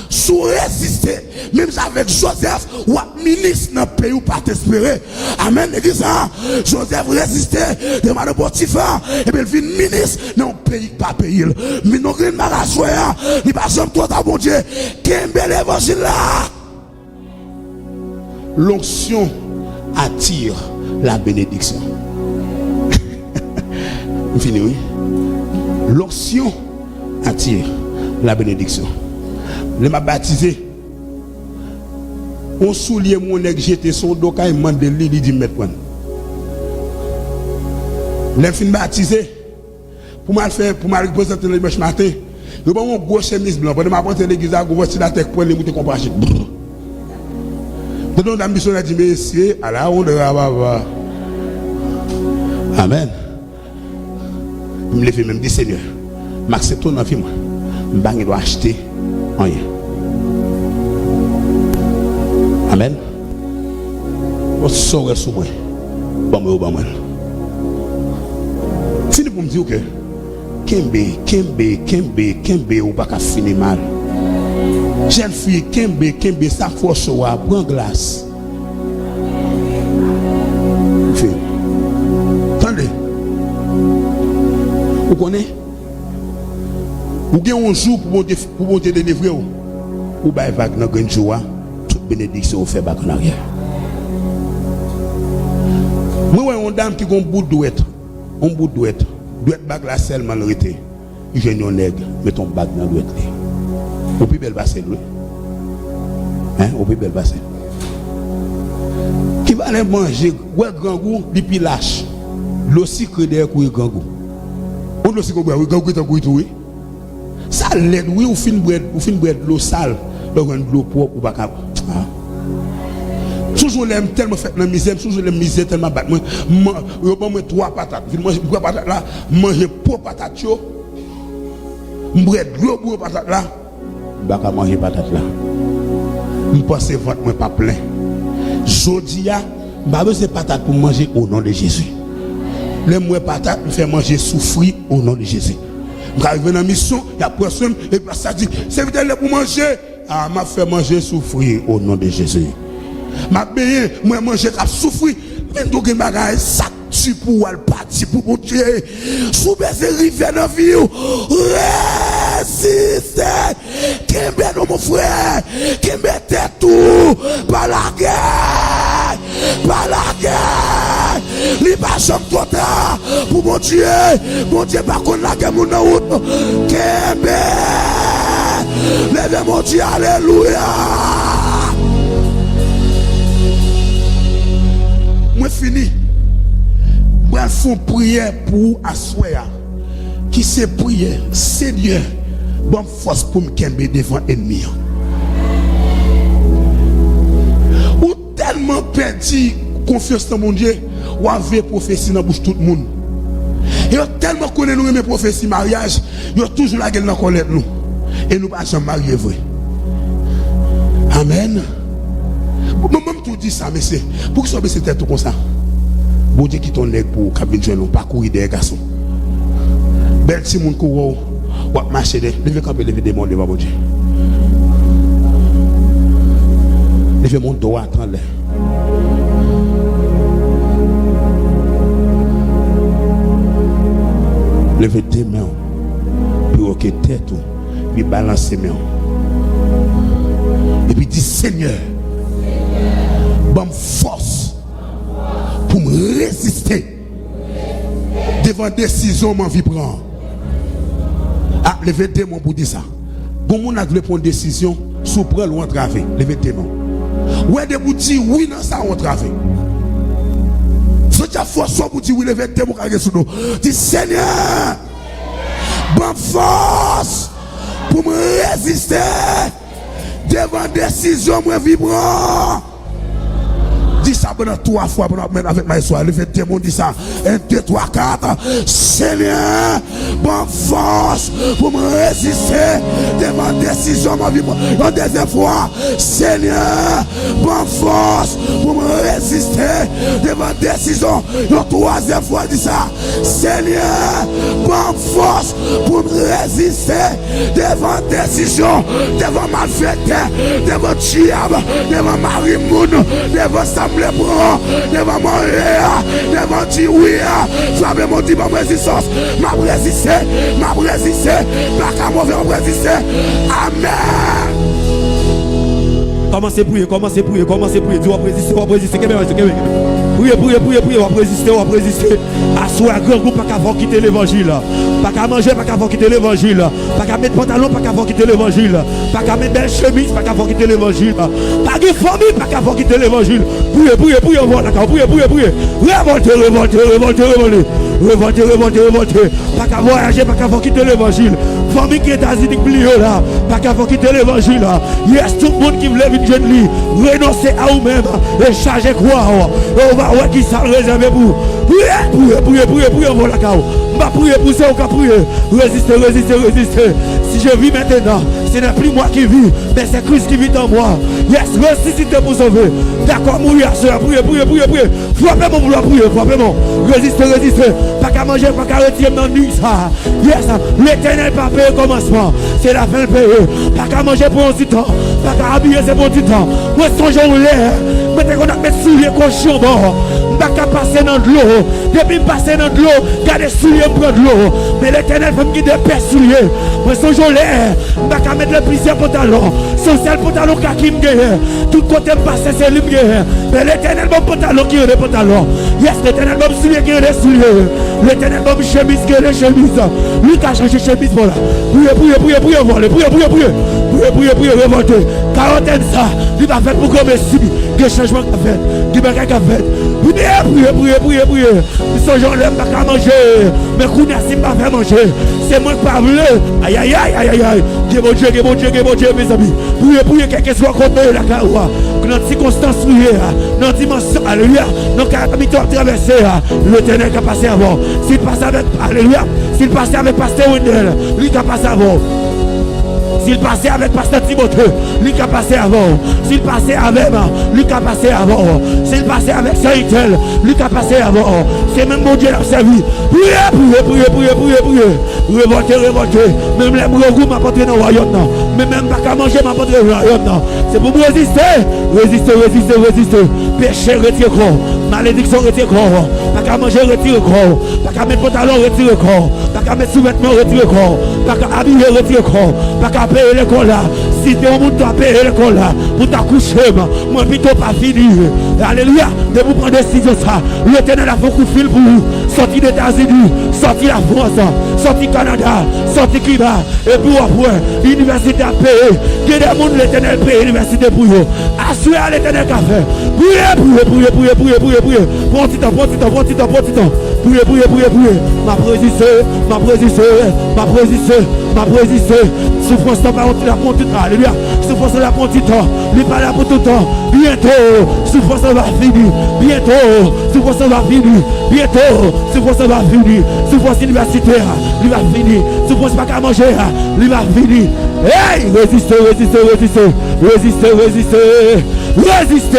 Sous résister, même avec Joseph ou un ministre dans le pays ou pas t'espérer. Amen, l'église. Joseph résistait de Madame Potiphar et puis il vient ministre dans le pays pas payé. Mais nous avons un choix, il va jamais tout à bon Dieu. Qu'est-ce que l'évangile là? L'onction attire la bénédiction. Fini, oui. L'onction attire la bénédiction. Je m'a baptisé. On soulier mon nègre, j'étais son dos quand il m'a demandé, il dit mettre quoi. Je suis baptisé. Pour me faire, pour me représenter le dimanche matin. Je vais mon gros chemise blanc. Pour m'apporter l'église, je vais la tête pour les mouter compagnie. Donc la mission a dit, messieurs, à la honte de la. Amen. Je me lève même dit, Seigneur, m'accepte dans la vie, moi. Je dois acheter rien. Amen. On sort sur moi. Bon, fini pour me dire que Kembe, ou pas qu'à finir mal. Jeune fille, Kembe, ça force ou à prendre glace. Attendez. Vous connaissez? Vous avez un jour pour monter délivrer ou bien vague dans un jour, toute bénédiction vous fait back en arrière. Moi, une dame qui a un bout de douette, douette bague la selle malheureusement. Je n'ai un nègre, mets ton bague dans la douette. Au plus belle bassin, oui. Hein, au plus belle bassin. Qui va aller manger, ouais, grand goût, depuis lâche. L'eau sucre derrière couille grand goût. On l'eau sucre derrière, grand goût, t'as couille tout, oui. Ça l'aide, oui, ou fin bread, l'eau sale, donc l'eau propre ou pas capable. Toujours l'aime tellement fait dans la misère, toujours l'aime misère tellement battre. Moi, je mange 3 patates. Je mange 3 patates là, manger pour patates. Bread, l'eau pour patates là. Je vais manger patates là. Je pense que votre moi pas plein. Jodi a, je vais manger patates pour manger au nom de Jésus. Les moi patates, je fais manger souffrir au nom de Jésus. Je arrive dans la mission, il y a personne, et puis ça dit, c'est vite pour manger. Ah, m'a fait manger souffrir au nom de Jésus. M'a payé, moi manger qu'à souffrir. Mais donc, il m'a gagné ça, tu pour le parti pour mon Dieu. Sous baiser rivière dans la vie, résistez. Qui est mon frère, qui mettait tout par la guerre. Par la guerre. Il va jamais trop tard pour mon Dieu. Mon Dieu, par contre, la guerre, mon nom. Kembe. Levez mon Dieu, alléluia. Moi fini. bras font prière pour assoya. Qui c'est prière, Seigneur, bonne force pour me camber devant l'ennemi. Ou tellement perdu confiance dans mon Dieu, ou avait prophétie dans la bouche tout le monde. Et tellement connaît nous mes prophéties mariage, ils ont toujours la gueule dans colère nous. Et nous pas jamais marier vrai. Amen. Moi-même tout dit ça, mais c'est pour que ça baisse tête comme ça. Bon Dieu qui ton leg pour cabine nous pas courir des garçons. Bel petit monde courant, ou marcher des, lever camper lever des mondes devant bon Dieu. Lever mon dos à attendre. Lever des mains, pour que tête ou, puis balancer mains. Et puis dit Seigneur, bonne force pour me résister devant décision m'en vie prend. Ah, levez des mains pour dire ça. Bon, on a voulu prendre une décision, sous prendre ou entraver. Levez des mains. Ouais, de vous dire oui, non, ça entraver. C'est la force pour dire oui, levez des mains sous nous. Dis Seigneur, bonne force pour me résister devant décision m'en vie prend. Dis ça pendant 3 fois avec ma soeur. Levez tes mots, dis ça. 1, 2, 3, 4. Seigneur, bonne force pour me résister devant décision ma vie. La deuxième fois, Seigneur, bonne force pour me résister devant décision. La troisième fois, dis ça. Seigneur, bonne force pour me résister devant décision, devant malfaiteur, devant diable, devant Marimoun, devant Sam. Devant mourir, devant dire oui, j'avais mon dit ma résistance, ma résister, pas qu'à mauvais résister. Amen. Commencez à prier, commencez à prier, commencez à prier. Dieu va résister, va résister. Priez, va résister. Assoir grand groupe, pas qu'à quitter l'évangile. Pas qu'à manger, pas qu'à quitter l'évangile. Pas qu'à mettre pantalon, pas qu'à quitter l'évangile. Pas qu'à mettre belle chemise, pas qu'à quitter l'évangile. Pas de famille, pas qu'à quitter l'évangile. Priez, voilà, priez. Révoltez. Pas qu'à voyager, pas qu'à quitter l'évangile. Famille qui est asiatique, là, pas qu'à quitter l'évangile. Yes, tout le monde qui veut une jeune lit, renoncer à vous-même et charger quoi. On va voir qui ça réservé pour. Priez, voilà, va prier pour ça, on va prier. Résister. Si je vis maintenant, ce n'est plus moi qui vis, mais c'est Christ qui vit en moi. Yes, ressuscitez pour sauver. D'accord, mourir, soeur, priez. Frappez-moi pour la prier, frappez-moi. Résister. Pas qu'à manger, pas qu'à retirer dans nuit, ça. Yes, l'éternel pas payer commencement. C'est la fin de payer. Pas qu'à manger pour un petit temps. Pas qu'à habiller, c'est pour un petit temps. Moi, songe en l'air. Mettez qu'on a mettre sous les cochons bord. Pas qu'à passer dans de l'eau. Depuis passer dans de l'eau, gardez souliers pour de l'eau. Mais l'éternel fait me guider père souliers. Moi, songe en l'air. Pas qu'à mettre le plusieurs pantalons. Son seul pantalon qui me gagne. Tout côté passé, c'est lui gagne. Mais l'éternel bon pantalon qui est le pantalon. Yes, l'éternel bon soulier qui est le soulier. L'éternel bon chemise qui est le chemise. Lui qui a changé chemise pour là. Priez, révoltez. Quarantaine ça, il va faire pour comme si. Des changements qu'il a fait, des bagages qu'il a fait. Priez. Ils sont gens n'aiment pas qu'à manger. Mais qu'on a si pas faire manger. C'est moi qui parle. Aïe. Que bon Dieu, mes amis. Priez, quel que soit contre la caroua. Dans notre circonstance, dans notre dimension, alléluia. Dans notre temps traversé, l'éternel qui a passé avant. S'il passe avec, alléluia. S'il passe avec Pasteur Wendel, lui qui a passé avant. S'il passait avec Pasteur Timothée, lui qui a passé avant. S'il passait avec lui qui a passé avant. S'il passait avec Saint-Itel, lui qui a passé avant. C'est même mon Dieu l'a servi. Priez. Révoltez. Même les gros goûts m'apportent dans le royaume. Mais même pas qu'à manger m'apportent dans le royaume. C'est pour me résister. Résister. Péché, retire corps. Malédiction, retire corps. Pas qu'à manger, retire corps. Pas qu'à mettre pantalon, retire corps. Pas qu'à mettre sous-vêtements, retire corps. Pas qu'à habiller, retire corps. Pas qu'à payer l'école là. Si tu as payer l'école là, pour t'accoucher, moi plutôt pas fini. Alléluia. De vous prendre décision ça. L'éternel a beaucoup de fil pour vous. Sorti des États-Unis, sorti la France, sorti Canada, sorti Cuba. Et puis après, l'université a payé. Il y a des gens l'éternel paye l'université pour vous. Assurez à l'éternel qu'a fait. Priez. Prends petit temps. Priez. Ma résisté. Souffrance n'a pas la pour tout temps. Alléluia. Souffrance n'a pas pour tout temps. Il n'est pas là pour tout temps. Bientôt, souffrance va finir. Bientôt, souffrance va finir. Bientôt, souffrance va finir. Souffrance universitaire, il va finir. Souffrance pas qu'à manger, il va finir. Hey, résistez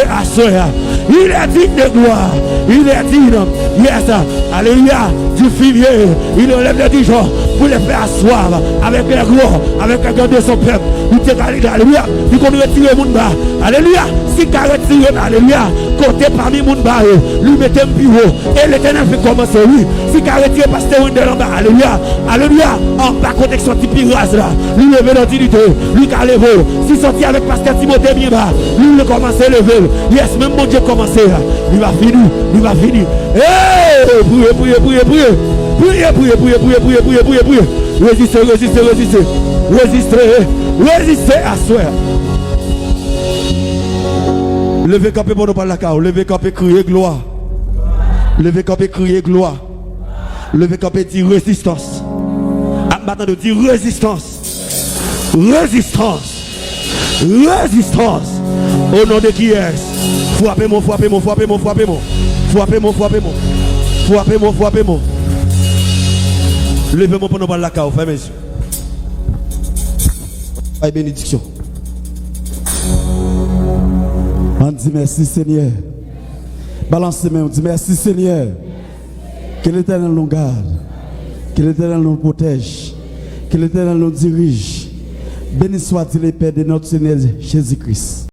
à cela. Il est digne de gloire. Il est digne. Yes. Alléluia. Du fumier. Il enlève les Dijon pour les faire asseoir avec les gloires, avec la garde de son peuple. Il te valide. Alléluia. Il qu'on retire le monde bas. Alléluia. Si tu retire, alléluia. Côté parmi le monde bas, lui mettez un bureau. Et l'éternel fait commencer, oui. Si tu retire, pasteur Wendel en bas. Alléluia. Alléluia. En bas, côté son petit pirate là. Lui lever l'utilité. Lui qui a levé. Si sorti avec pasteur Timothée bien bas. Lui le commencer à lever. Yes, même mon Dieu commencer. Il va finir. Hey! Priez. Résistez à soi. Levez campé pour nous parler la carte. Levez campé, crier gloire. Levez campé, crier gloire. Levez campé, dire résistance. Maintenant, de dire résistance. Au nom de qui est-ce? Frappez-moi. Levez-moi pour nous parler la carte. Fermez les yeux. Aïe, bénédiction. On dit merci Seigneur. Balance les mains, on dit merci Seigneur. Que l'Éternel nous garde. Que l'Éternel nous protège. Que l'Éternel nous dirige. Béni soit-il le Père de notre Seigneur Jésus-Christ.